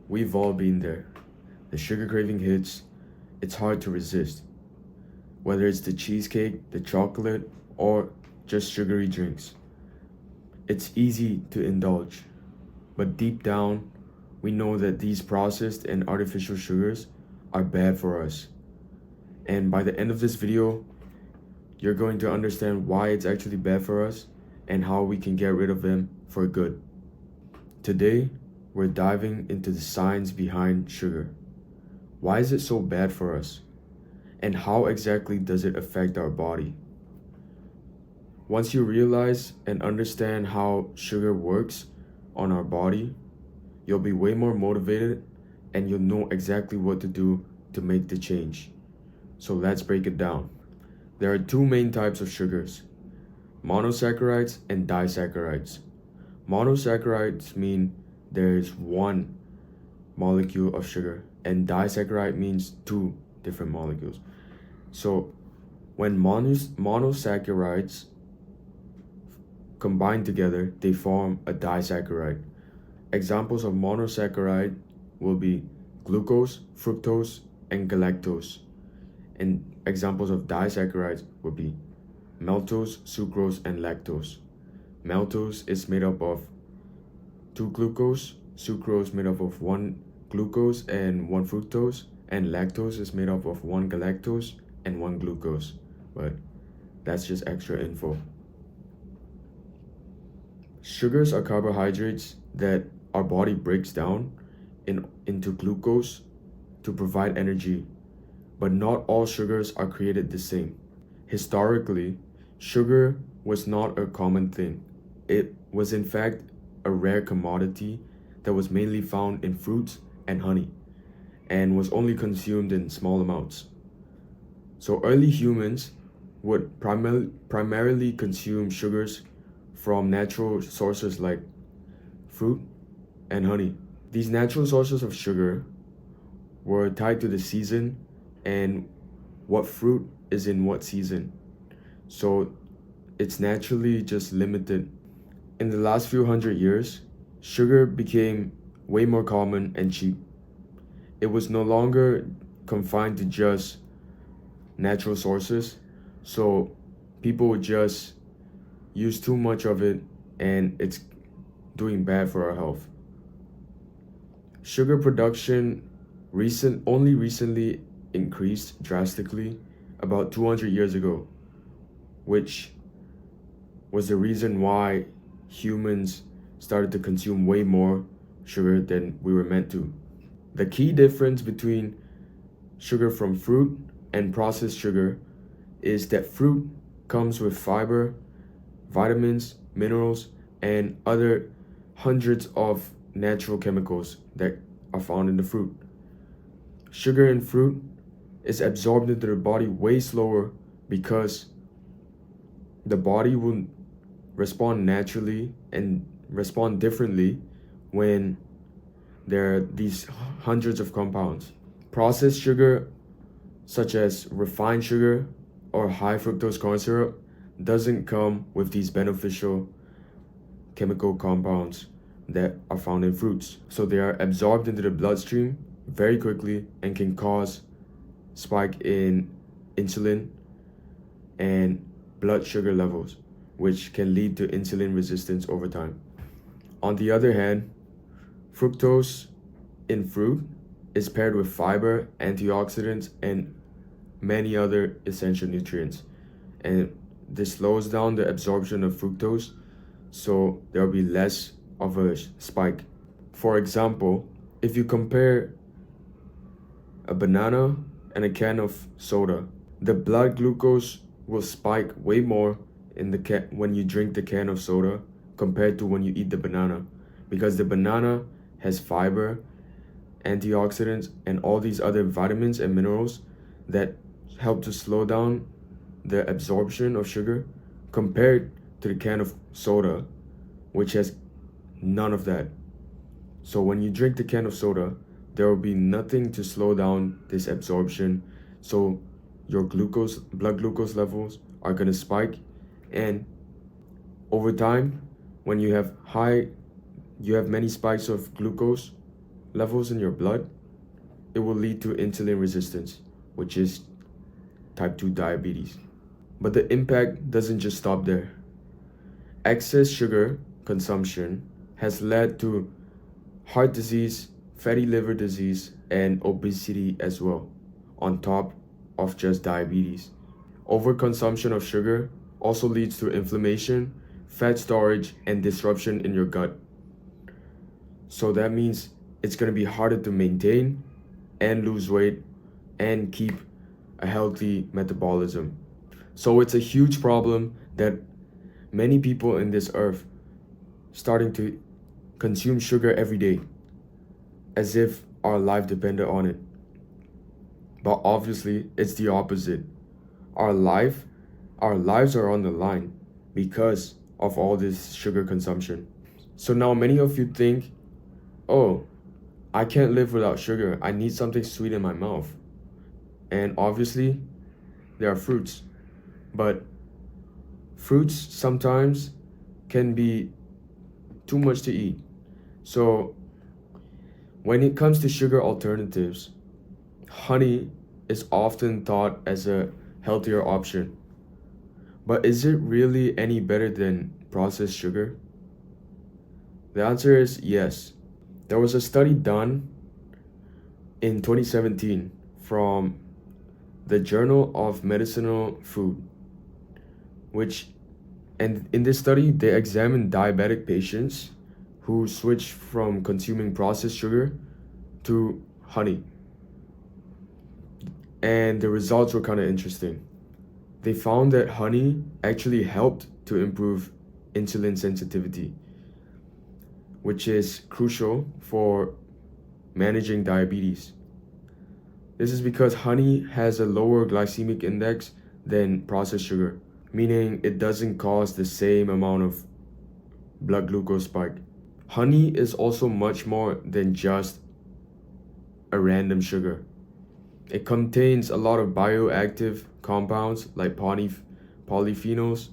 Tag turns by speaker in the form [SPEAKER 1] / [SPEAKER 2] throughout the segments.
[SPEAKER 1] We've all been there. The sugar craving hits, it's hard to resist. Whether it's the cheesecake, the chocolate, or just sugary drinks. It's easy to indulge, but deep down, we know that these processed and artificial sugars are bad for us. And by the end of this video, you're going to understand why it's actually bad for us and how we can get rid of them for good. Today, we're diving into the science behind sugar. Why is it so bad for us? And how exactly does it affect our body? Once you realize and understand how sugar works on our body, you'll be way more motivated and you'll know exactly what to do to make the change. So let's break it down. There are two main types of sugars: monosaccharides and disaccharides. Monosaccharides mean there's one molecule of sugar, and disaccharide means two different molecules. So when monosaccharides combine together, they form a disaccharide. Examples of monosaccharide will be glucose, fructose, and galactose. And examples of disaccharides would be maltose, sucrose, and lactose. Maltose is made up of 2 glucose, sucrose made up of 1 glucose and 1 fructose, and lactose is made up of 1 galactose and 1 glucose. But that's just extra info. Sugars are carbohydrates that our body breaks down into glucose to provide energy, but not all sugars are created the same. Historically, sugar was not a common thing. It was in fact a rare commodity that was mainly found in fruits and honey, and was only consumed in small amounts. So early humans would primarily consume sugars from natural sources like fruit and honey. These natural sources of sugar were tied to the season and what fruit is in what season. So it's naturally just limited. In the last few hundred years, sugar became way more common and cheap. It was no longer confined to just natural sources, so people would just use too much of it and it's doing bad for our health. Sugar production only recently increased drastically about 200 years ago, which was the reason why humans started to consume way more sugar than we were meant to. The key difference between sugar from fruit and processed sugar is that fruit comes with fiber, vitamins, minerals, and other hundreds of natural chemicals that are found in the fruit. Sugar in fruit is absorbed into the body way slower because the body will respond naturally and respond differently when there are these hundreds of compounds. Processed sugar, such as refined sugar or high fructose corn syrup, doesn't come with these beneficial chemical compounds that are found in fruits. So they are absorbed into the bloodstream very quickly and can cause spike in insulin and blood sugar levels, which can lead to insulin resistance over time. On the other hand, fructose in fruit is paired with fiber, antioxidants, and many other essential nutrients. And this slows down the absorption of fructose, so there will be less of a spike. For example, if you compare a banana and a can of soda, the blood glucose will spike way more in the when you drink the can of soda compared to when you eat the banana, because the banana has fiber, antioxidants, and all these other vitamins and minerals that help to slow down the absorption of sugar, compared to the can of soda, which has none of that. So when you drink the can of soda, there will be nothing to slow down this absorption, so your blood glucose levels are going to spike, and over time, when you have many spikes of glucose levels in your blood, it will lead to insulin resistance, which is type 2 diabetes. But the impact doesn't just stop there. Excess sugar consumption has led to heart disease, fatty liver disease, and obesity as well, on top of just diabetes. Overconsumption of sugar also leads to inflammation, fat storage, and disruption in your gut. So that means it's going to be harder to maintain and lose weight and keep a healthy metabolism. So it's a huge problem that many people in this earth starting to consume sugar every day as if our life depended on it. But obviously, it's the opposite. Our lives are on the line because of all this sugar consumption. So now many of you think, oh, I can't live without sugar. I need something sweet in my mouth. And obviously, there are fruits. But fruits sometimes can be too much to eat. So when it comes to sugar alternatives, honey is often thought as a healthier option. But is it really any better than processed sugar? The answer is yes. There was a study done in 2017 from the Journal of Medicinal Food, and in this study, they examined diabetic patients who switched from consuming processed sugar to honey. And the results were kind of interesting. They found that honey actually helped to improve insulin sensitivity, which is crucial for managing diabetes. This is because honey has a lower glycemic index than processed sugar, meaning it doesn't cause the same amount of blood glucose spike. Honey is also much more than just a random sugar. It contains a lot of bioactive compounds like polyphenols,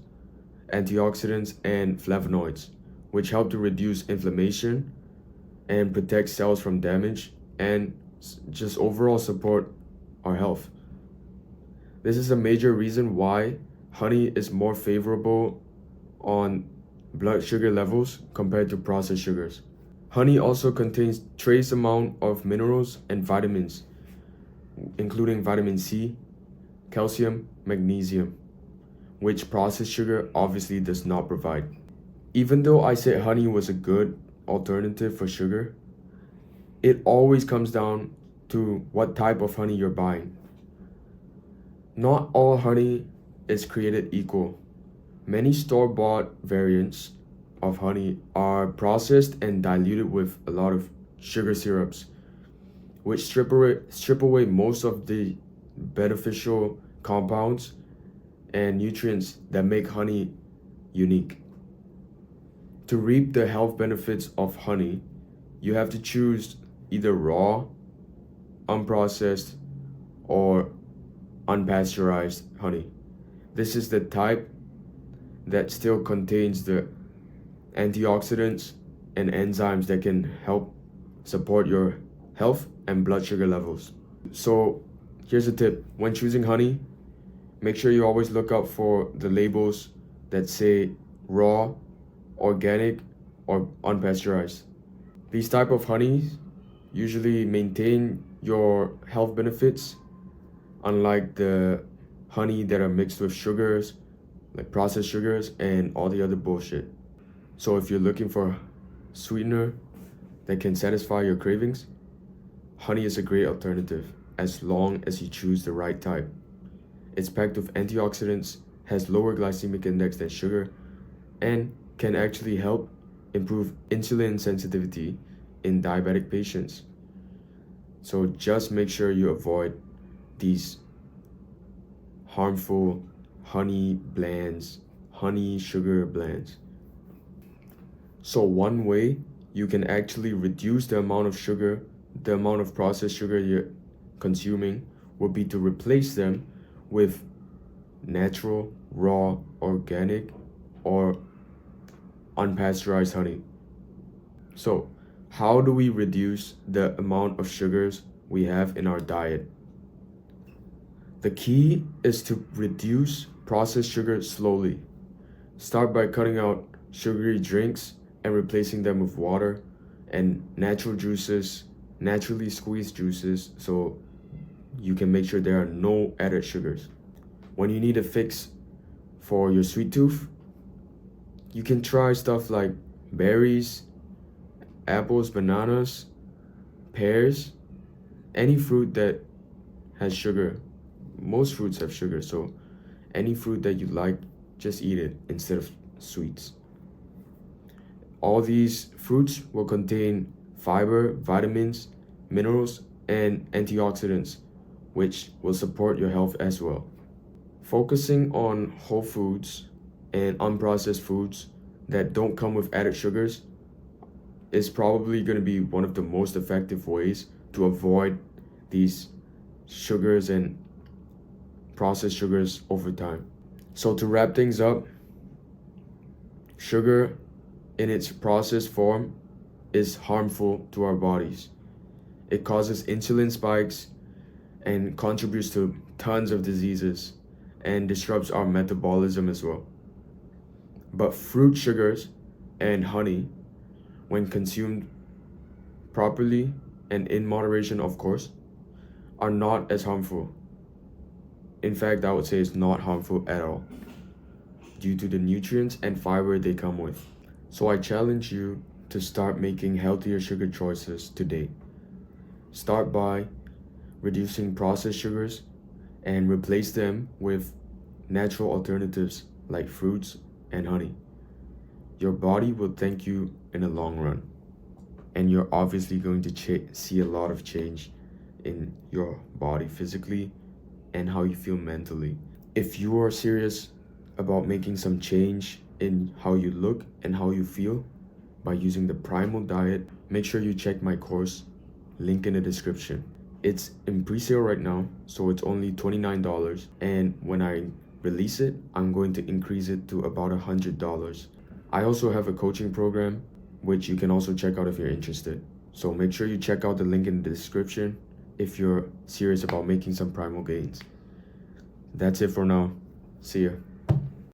[SPEAKER 1] antioxidants, and flavonoids, which help to reduce inflammation and protect cells from damage and just overall support our health. This is a major reason why honey is more favorable on blood sugar levels compared to processed sugars. Honey also contains trace amount of minerals and vitamins, including vitamin C, calcium, magnesium, which processed sugar obviously does not provide. Even though I said honey was a good alternative for sugar, it always comes down to what type of honey you're buying. Not all honey is created equal. Many store-bought variants of honey are processed and diluted with a lot of sugar syrups, which strip away most of the beneficial compounds and nutrients that make honey unique. To reap the health benefits of honey, you have to choose either raw, unprocessed, or unpasteurized honey. This is the type that still contains the antioxidants and enzymes that can help support your health and blood sugar levels. So here's a tip. When choosing honey, make sure you always look out for the labels that say raw, organic, or unpasteurized. These type of honeys usually maintain your health benefits, unlike the honey that are mixed with sugars, like processed sugars and all the other bullshit. So if you're looking for sweetener that can satisfy your cravings, honey is a great alternative as long as you choose the right type. It's packed with antioxidants, has lower glycemic index than sugar, and can actually help improve insulin sensitivity in diabetic patients. So just make sure you avoid these harmful honey blends, honey sugar blends. So one way you can actually reduce the amount of sugar, the amount of processed sugar you're consuming, would be to replace them with natural, raw, organic, or unpasteurized honey. So How do we reduce the amount of sugars we have in our diet? The key is to reduce processed sugar slowly. Start by cutting out sugary drinks and replacing them with water and natural juices, naturally squeezed juices, so you can make sure there are no added sugars. When you need a fix for your sweet tooth, you can try stuff like berries, apples, bananas, pears, any fruit that has sugar. Most fruits have sugar, so any fruit that you like, just eat it instead of sweets. All these fruits will contain fiber, vitamins, minerals, and antioxidants, which will support your health as well. Focusing on whole foods and unprocessed foods that don't come with added sugars is probably going to be one of the most effective ways to avoid these sugars and processed sugars over time. So to wrap things up, sugar in its processed form is harmful to our bodies. It causes insulin spikes and contributes to tons of diseases and disrupts our metabolism as well. But fruit sugars and honey, when consumed properly and in moderation, of course, are not as harmful. In fact, I would say it's not harmful at all due to the nutrients and fiber they come with. So I challenge you to start making healthier sugar choices today. Start by reducing processed sugars and replace them with natural alternatives like fruits and honey. Your body will thank you in the long run, and you're obviously going to see a lot of change in your body physically and how you feel mentally. If you are serious about making some change in how you look and how you feel by using the Primal Diet, make sure you check my course, link in the description. It's in pre-sale right now, so it's only $29, and when I release it, I'm going to increase it to about $100. I also have a coaching program, which you can also check out if you're interested. So make sure you check out the link in the description if you're serious about making some primal gains. That's it for now. See ya.